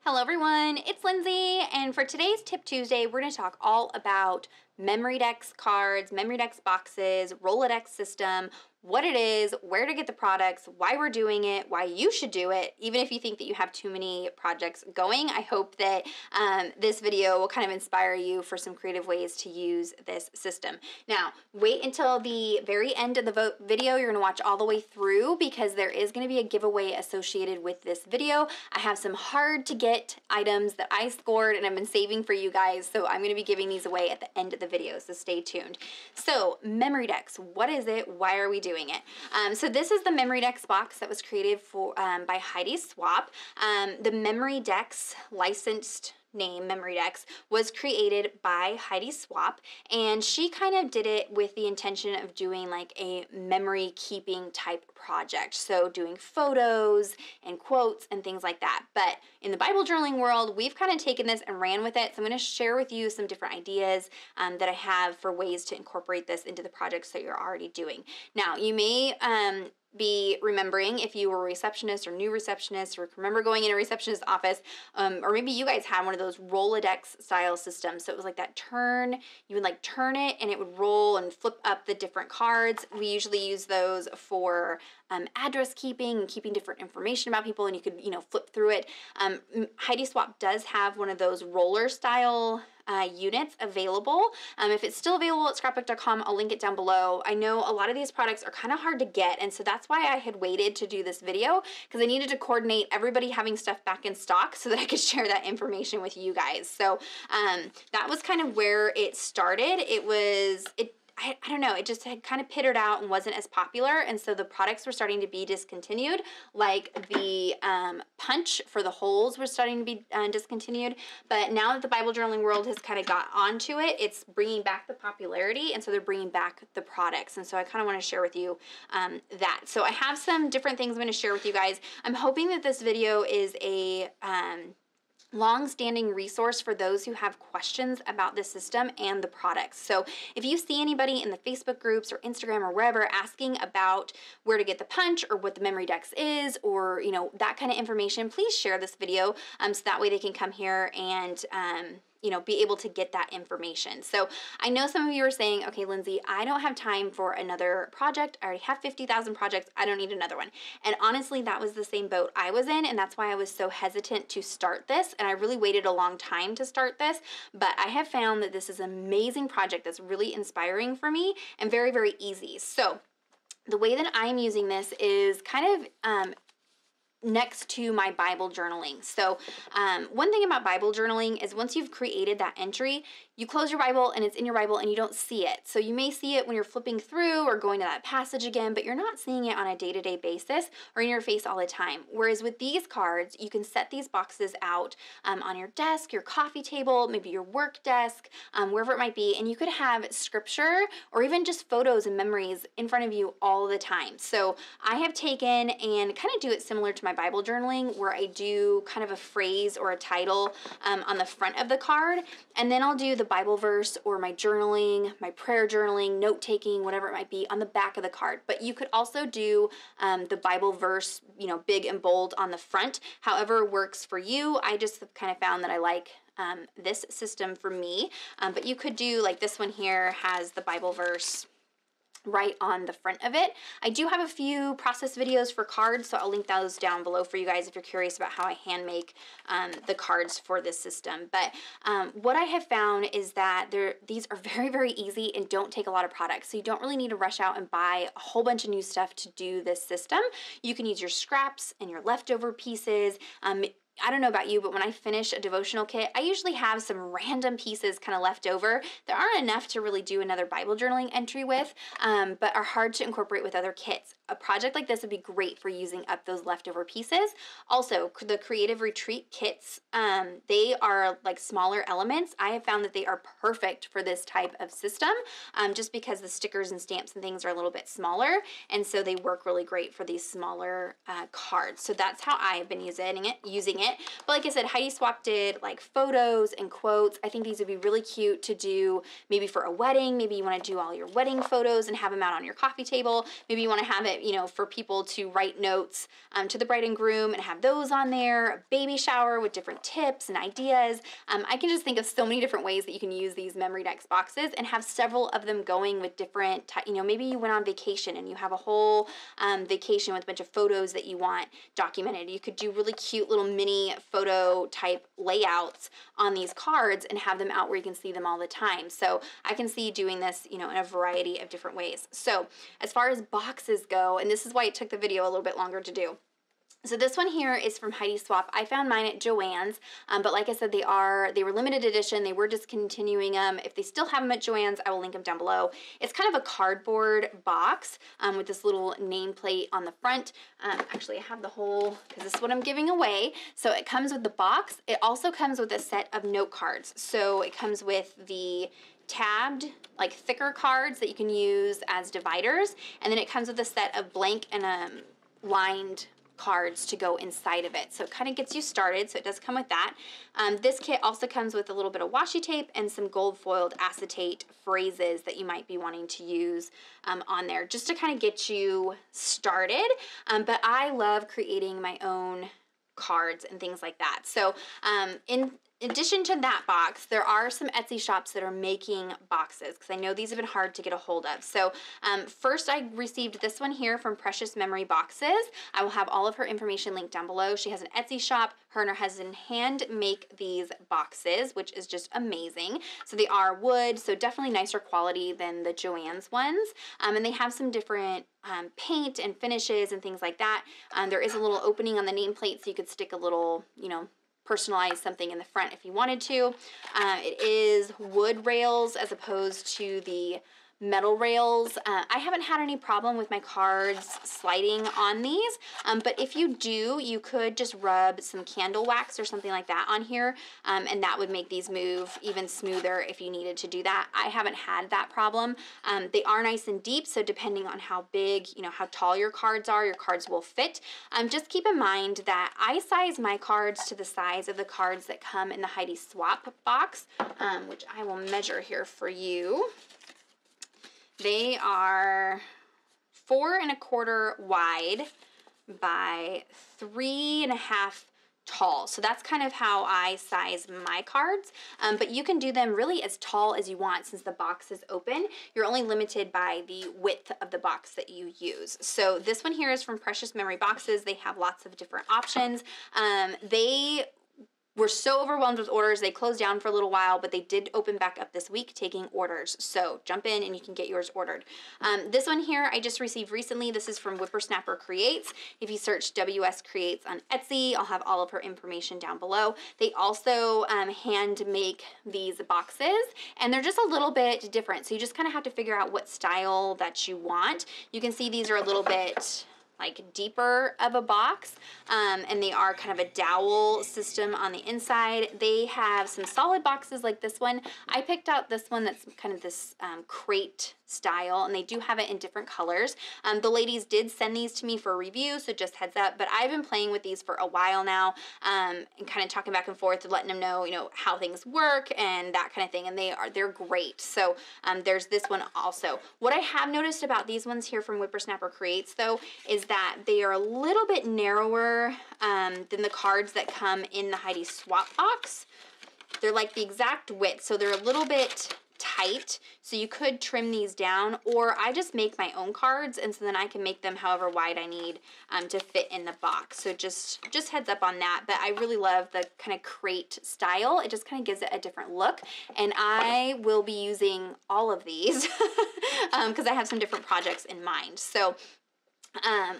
Hello everyone, it's Lindsay, and for today's Tip Tuesday, we're going to talk all about MemoryDex cards, MemoryDex boxes, Rolodex system, what it is, where to get the products, why we're doing it, why you should do it, even if you think that you have too many projects going. I hope that this video will kind of inspire you for some creative ways to use this system. Now, wait until the very end of the video. You're going to watch all the way through because there is going to be a giveaway associated with this video. I have some hard to get items that I scored and I've been saving for you guys, so I'm going to be giving these away at the end of the video, so stay tuned. So, MemoryDex, what is it? Why are we doing it? So this is the MemoryDex box that was created for by Heidi Swapp. The MemoryDex licensed name, MemoryDex, was created by Heidi Swapp, and she kind of did it with the intention of doing like a memory keeping type project. So doing photos and quotes and things like that. But in the Bible journaling world, we've kind of taken this and ran with it. So I'm going to share with you some different ideas that I have for ways to incorporate this into the projects that you're already doing. Now, you may be remembering if you were a receptionist or new receptionist, or remember going in a receptionist's office, or maybe you guys had one of those Rolodex style systems. So it was like that turn, you would like turn it and it would roll and flip up the different cards. We usually use those for address keeping and keeping different information about people, and you could, flip through it. Heidi Swapp does have one of those roller style units available. If it's still available at scrapbook.com, I'll link it down below. I know a lot of these products are kind of hard to get, and so that's why I had waited to do this video, because I needed to coordinate everybody having stuff back in stock so that I could share that information with you guys. So that was kind of where it started. I don't know, it just had kind of pittered out and wasn't as popular, and so the products were starting to be discontinued, like the punch for the holes was starting to be discontinued. But now that the Bible journaling world has kind of got onto it, it's bringing back the popularity, and so they're bringing back the products, and so I kind of want to share with you that. So I have some different things I'm going to share with you guys. I'm hoping that this video is a long-standing resource for those who have questions about the system and the products. So if you see anybody in the Facebook groups or Instagram or wherever asking about where to get the punch or what the MemoryDex is, or that kind of information, please share this video so that way they can come here and be able to get that information. So I know some of you are saying, okay, Lindsay, I don't have time for another project. I already have 50,000 projects. I don't need another one. And honestly, that was the same boat I was in, and that's why I was so hesitant to start this. And I really waited a long time to start this, but I have found that this is an amazing project that's really inspiring for me and very, very easy. So the way that I'm using this is kind of next to my Bible journaling. So one thing about Bible journaling is once you've created that entry, you close your Bible and it's in your Bible and you don't see it. So you may see it when you're flipping through or going to that passage again, but you're not seeing it on a day-to-day basis or in your face all the time. Whereas with these cards, you can set these boxes out on your desk, your coffee table, maybe your work desk, wherever it might be, and you could have scripture or even just photos and memories in front of you all the time. So I have taken and kind of do it similar to my Bible journaling, where I do kind of a phrase or a title on the front of the card, and then I'll do the Bible verse or my journaling, my prayer journaling, note-taking, whatever it might be, on the back of the card. But you could also do the Bible verse, big and bold on the front, however works for you. I just have kind of found that I like this system for me, but you could do, like this one here has the Bible verse right on the front of it. I do have a few process videos for cards, so I'll link those down below for you guys if you're curious about how I hand make the cards for this system. But what I have found is that these are very, very easy and don't take a lot of products. So you don't really need to rush out and buy a whole bunch of new stuff to do this system. You can use your scraps and your leftover pieces. I don't know about you, but when I finish a devotional kit, I usually have some random pieces kind of left over that aren't enough to really do another Bible journaling entry with, but are hard to incorporate with other kits. A project like this would be great for using up those leftover pieces. Also, the Creative Retreat kits, they are like smaller elements. I have found that they are perfect for this type of system, just because the stickers and stamps and things are a little bit smaller, and so they work really great for these smaller cards. So that's how I've been using it. But like I said, Heidi Swapp did like photos and quotes. I think these would be really cute to do maybe for a wedding. Maybe you want to do all your wedding photos and have them out on your coffee table. Maybe you want to have it it, you know, for people to write notes to the bride and groom and have those on there, a baby shower with different tips and ideas. I can just think of so many different ways that you can use these MemoryDex boxes and have several of them going with different, you know, maybe you went on vacation and you have a whole vacation with a bunch of photos that you want documented. You could do really cute little mini photo type layouts on these cards and have them out where you can see them all the time. So I can see doing this, you know, in a variety of different ways. So as far as boxes go, and this is why it took the video a little bit longer to do. So this one here is from Heidi Swapp. I found mine at Joann's, but like I said, they were limited edition. They were discontinuing them. If they still have them at Joann's, I will link them down below. It's kind of a cardboard box with this little nameplate on the front. Actually, I have the whole, because this is what I'm giving away. So it comes with the box. It also comes with a set of note cards. So it comes with the tabbed, like thicker cards that you can use as dividers, and then it comes with a set of blank and lined cards to go inside of it. So it kind of gets you started, so it does come with that. This kit also comes with a little bit of washi tape and some gold foiled acetate phrases that you might be wanting to use on there just to kind of get you started. But I love creating my own cards and things like that. So in addition to that box, there are some Etsy shops that are making boxes because I know these have been hard to get a hold of. So first I received this one here from Precious Memory Boxes. I will have all of her information linked down below. She has an Etsy shop. Her and her husband hand make these boxes, which is just amazing. So they are wood, so definitely nicer quality than the Joann's ones. And they have some different paint and finishes and things like that. There is a little opening on the nameplate so you could stick a little, you know, personalize something in the front if you wanted to. It is wood rails as opposed to the metal rails. I haven't had any problem with my cards sliding on these, but if you do, you could just rub some candle wax or something like that on here, and that would make these move even smoother if you needed to do that. I haven't had that problem. They are nice and deep, so depending on how big, you know, how tall your cards are, your cards will fit. Just keep in mind that I size my cards to the size of the cards that come in the Heidi Swapp box, which I will measure here for you. They are 4 1/4 wide by 3 1/2 tall. So that's kind of how I size my cards. But you can do them really as tall as you want since the box is open. You're only limited by the width of the box that you use. So this one here is from Precious Memory Boxes. They have lots of different options. They were so overwhelmed with orders, they closed down for a little while, but they did open back up this week taking orders. So jump in and you can get yours ordered. This one here I just received recently. This is from Whippersnapper Creates. If you search WS Creates on Etsy, I'll have all of her information down below. They also hand make these boxes, and they're just a little bit different. So you just kind of have to figure out what style that you want. You can see these are a little bit like deeper of a box, and they are kind of a dowel system on the inside. They have some solid boxes like this one. I picked out this one that's kind of this crate style, and they do have it in different colors. The ladies did send these to me for a review, so just heads up, but I've been playing with these for a while now, and kind of talking back and forth, letting them know, you know, how things work and that kind of thing, and they're great. So there's this one also. What I have noticed about these ones here from Whippersnapper Creates, though, is that they are a little bit narrower than the cards that come in the Heidi Swapp box. They're like the exact width, so they're a little bit tight, so you could trim these down, or I just make my own cards, and so then I can make them however wide I need to fit in the box. So just heads up on that. But I really love the kind of crate style. It just kind of gives it a different look, and I will be using all of these because I have some different projects in mind. So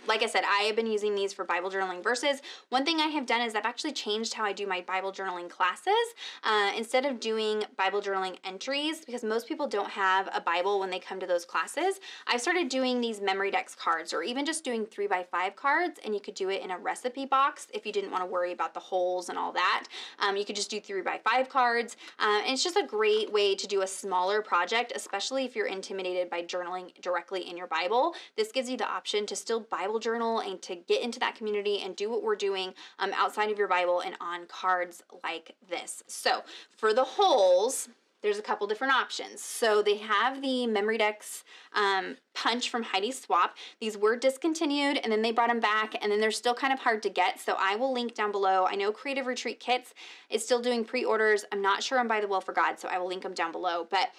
like I said, I have been using these for Bible journaling verses. One thing I have done is I've actually changed how I do my Bible journaling classes. Instead of doing Bible journaling entries, because most people don't have a Bible when they come to those classes, I started doing these MemoryDex cards, or even just doing 3x5 cards, and you could do it in a recipe box if you didn't want to worry about the holes and all that. You could just do 3x5 cards, and it's just a great way to do a smaller project, especially if you're intimidated by journaling directly in your Bible. This gives you the option to still Bible journal and to get into that community and do what we're doing outside of your Bible and on cards like this. So for the holes, there's a couple different options. So they have the MemoryDex punch from Heidi Swapp. These were discontinued and then they brought them back, and then they're still kind of hard to get. So I will link down below. I know Creative Retreat Kits is still doing pre-orders. I'm not sure on By the Well for God, so I will link them down below. But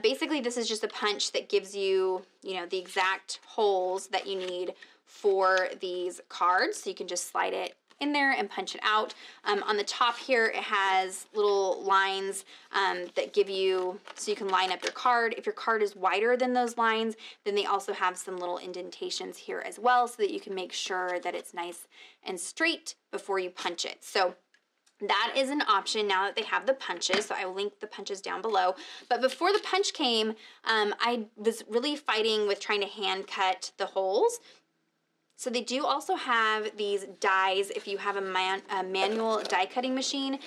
basically this is just a punch that gives you, you know, the exact holes that you need for these cards. So you can just slide it in there and punch it out. On the top here, it has little lines that give you, so you can line up your card. If your card is wider than those lines, then they also have some little indentations here as well, so that you can make sure that it's nice and straight before you punch it. So that is an option now that they have the punches, so I will link the punches down below. But before the punch came, I was really fighting with trying to hand cut the holes. So they do also have these dies if you have a manual die cutting machine.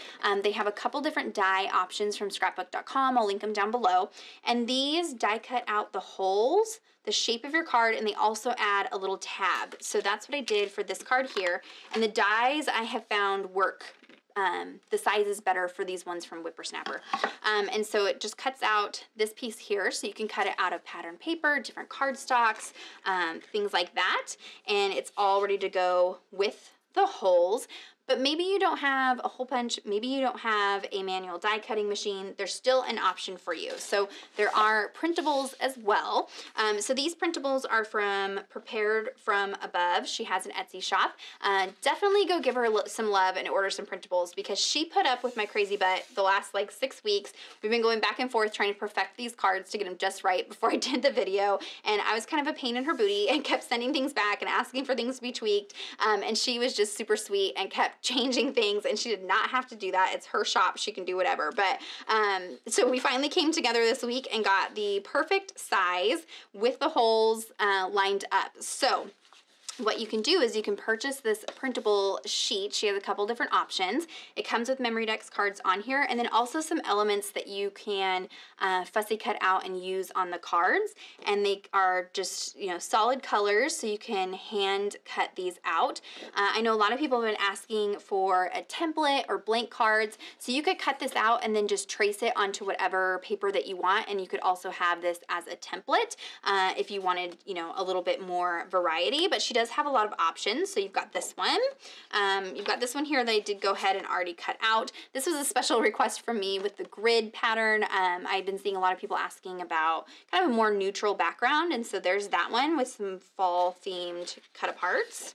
They have a couple different die options from scrapbook.com. I'll link them down below. And these die cut out the holes, the shape of your card, and they also add a little tab. So that's what I did for this card here. And the dies I have found work. The size is better for these ones from Whippersnapper. And so it just cuts out this piece here, so you can cut it out of pattern paper, different cardstocks, things like that. And it's all ready to go with the holes. But maybe you don't have a hole punch, maybe you don't have a manual die cutting machine, there's still an option for you. So there are printables as well. So these printables are from Prepared From Above. She has an Etsy shop. Definitely go give her some love and order some printables, because she put up with my crazy butt the last like 6 weeks. We've been going back and forth trying to perfect these cards to get them just right before I did the video. And I was kind of a pain in her booty and kept sending things back and asking for things to be tweaked. And she was just super sweet and kept changing things, and she did not have to do that. It's her shop, she can do whatever. But so we finally came together this week and got the perfect size with the holes lined up. So what you can do is you can purchase this printable sheet. She has a couple different options. It comes with MemoryDex cards on here, and then also some elements that you can fussy cut out and use on the cards. And they are just, you know, solid colors, so you can hand cut these out. I know a lot of people have been asking for a template or blank cards, so you could cut this out and then just trace it onto whatever paper that you want, and you could also have this as a template if you wanted, you know, a little bit more variety. But she does have a lot of options. So you've got this one. You've got this one here that I did go ahead and already cut out. This was a special request from me with the grid pattern. I've been seeing a lot of people asking about kind of a more neutral background, and so there's that one with some fall themed cut aparts.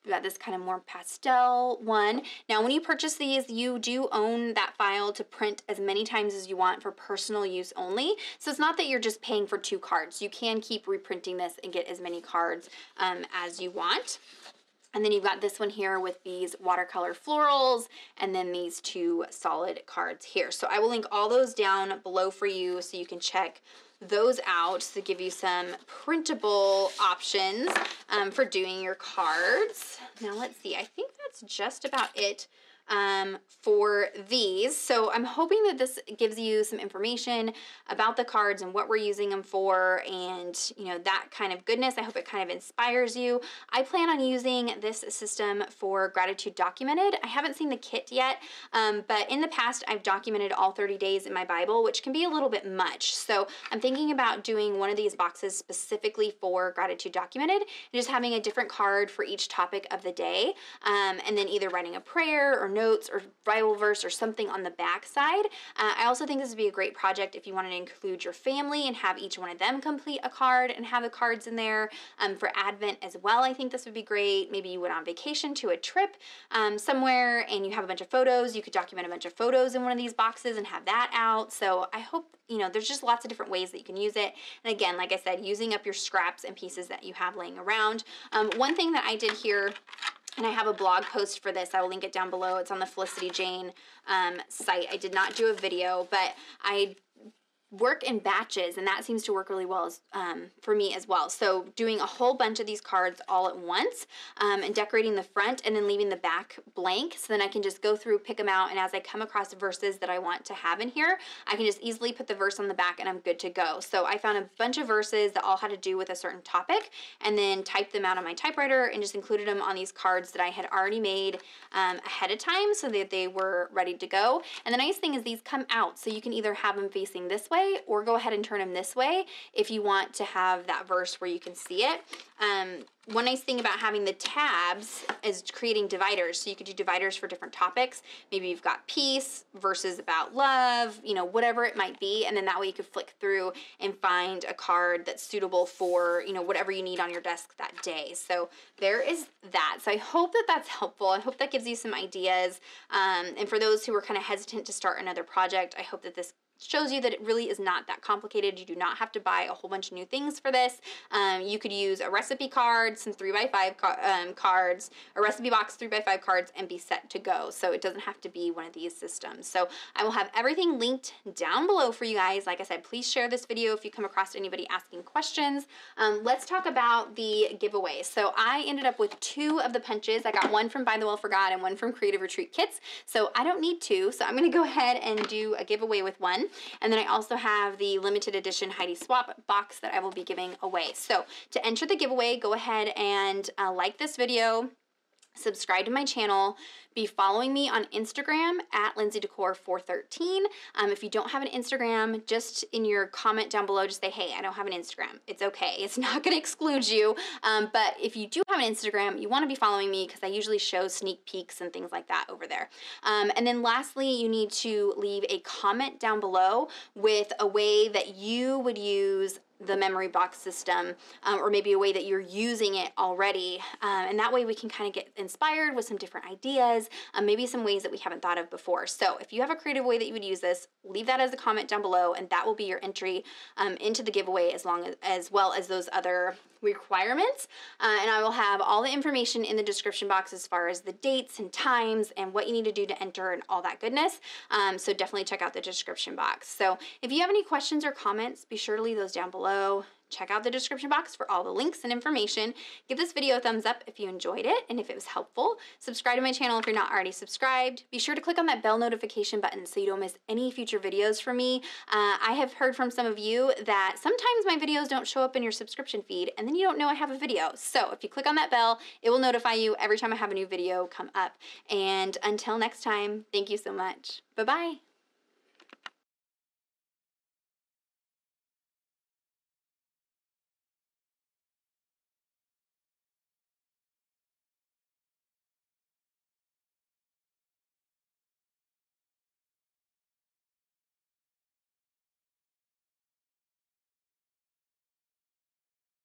We've got this kind of more pastel one. Now, when you purchase these, you do own that file to print as many times as you want for personal use only. So it's not that you're just paying for 2 cards. You can keep reprinting this and get as many cards as you want. And then you've got this one here with these watercolor florals, and then these 2 solid cards here. So I will link all those down below for you so you can check those out to give you some printable options for doing your cards. Now let's see, I think that's just about it for these. So I'm hoping that this gives you some information about the cards and what we're using them for, and you know, that kind of goodness. I hope it kind of inspires you. I plan on using this system for Gratitude Documented. I haven't seen the kit yet, but in the past I've documented all 30 days in my Bible, which can be a little bit much. So I'm thinking about doing one of these boxes specifically for Gratitude Documented, and just having a different card for each topic of the day, and then either writing a prayer or notes or Bible verse or something on the back side. I also think this would be a great project if you wanted to include your family and have each one of them complete a card and have the cards in there for Advent as well. I think this would be great. Maybe you went on vacation to a trip somewhere and you have a bunch of photos. You could document a bunch of photos in one of these boxes and have that out. So I hope, you know, there's just lots of different ways that you can use it. And again, like I said, using up your scraps and pieces that you have laying around. One thing that I did here, and I have a blog post for this. I will link it down below. It's on the Felicity Jane site. I did not do a video, but I work in batches, and that seems to work really well for me as well. So doing a whole bunch of these cards all at once, and decorating the front and then leaving the back blank, so then I can just go through, pick them out, and as I come across verses that I want to have in here, I can just easily put the verse on the back and I'm good to go. So I found a bunch of verses that all had to do with a certain topic, and then typed them out on my typewriter and just included them on these cards that I had already made ahead of time so that they were ready to go. And the nice thing is these come out, so you can either have them facing this way or go ahead and turn them this way if you want to have that verse where you can see it. One nice thing about having the tabs is creating dividers. So you could do dividers for different topics. Maybe you've got peace, verses about love, you know, whatever it might be. And then that way you could flick through and find a card that's suitable for, you know, whatever you need on your desk that day. So there is that. So I hope that that's helpful. I hope that gives you some ideas. And for those who are kind of hesitant to start another project, I hope that this shows you that it really is not that complicated. You do not have to buy a whole bunch of new things for this. You could use a recipe card, some 3x5 cards, a recipe box, 3x5 cards, and be set to go. So it doesn't have to be one of these systems. So I will have everything linked down below for you guys. Like I said, please share this video if you come across anybody asking questions. Let's talk about the giveaway. So I ended up with 2 of the punches. I got one from Buy the Well for God and one from Creative Retreat Kits. So I don't need 2. So I'm going to go ahead and do a giveaway with one. And then I also have the limited edition Heidi Swapp box that I will be giving away. So to enter the giveaway, go ahead and like this video, subscribe to my channel, be following me on Instagram at LindseyDecor413. If you don't have an Instagram, just in your comment down below, just say, hey, I don't have an Instagram. It's okay. It's not going to exclude you. But if you do have an Instagram, you want to be following me because I usually show sneak peeks and things like that over there. And then lastly, you need to leave a comment down below with a way that you would use the memory box system, or maybe a way that you're using it already. And that way we can kind of get inspired with some different ideas, maybe some ways that we haven't thought of before. So if you have a creative way that you would use this, leave that as a comment down below, and that will be your entry into the giveaway as well as those other requirements. And I will have all the information in the description box as far as the dates and times and what you need to do to enter and all that goodness. So definitely check out the description box. So if you have any questions or comments, be sure to leave those down below. Check out the description box for all the links and information. Give this video a thumbs up if you enjoyed it and if it was helpful. Subscribe to my channel if you're not already subscribed. Be sure to click on that bell notification button so you don't miss any future videos from me. I have heard from some of you that sometimes my videos don't show up in your subscription feed and then you don't know I have a video. So if you click on that bell, it will notify you every time I have a new video come up. And until next time, thank you so much. Bye-bye.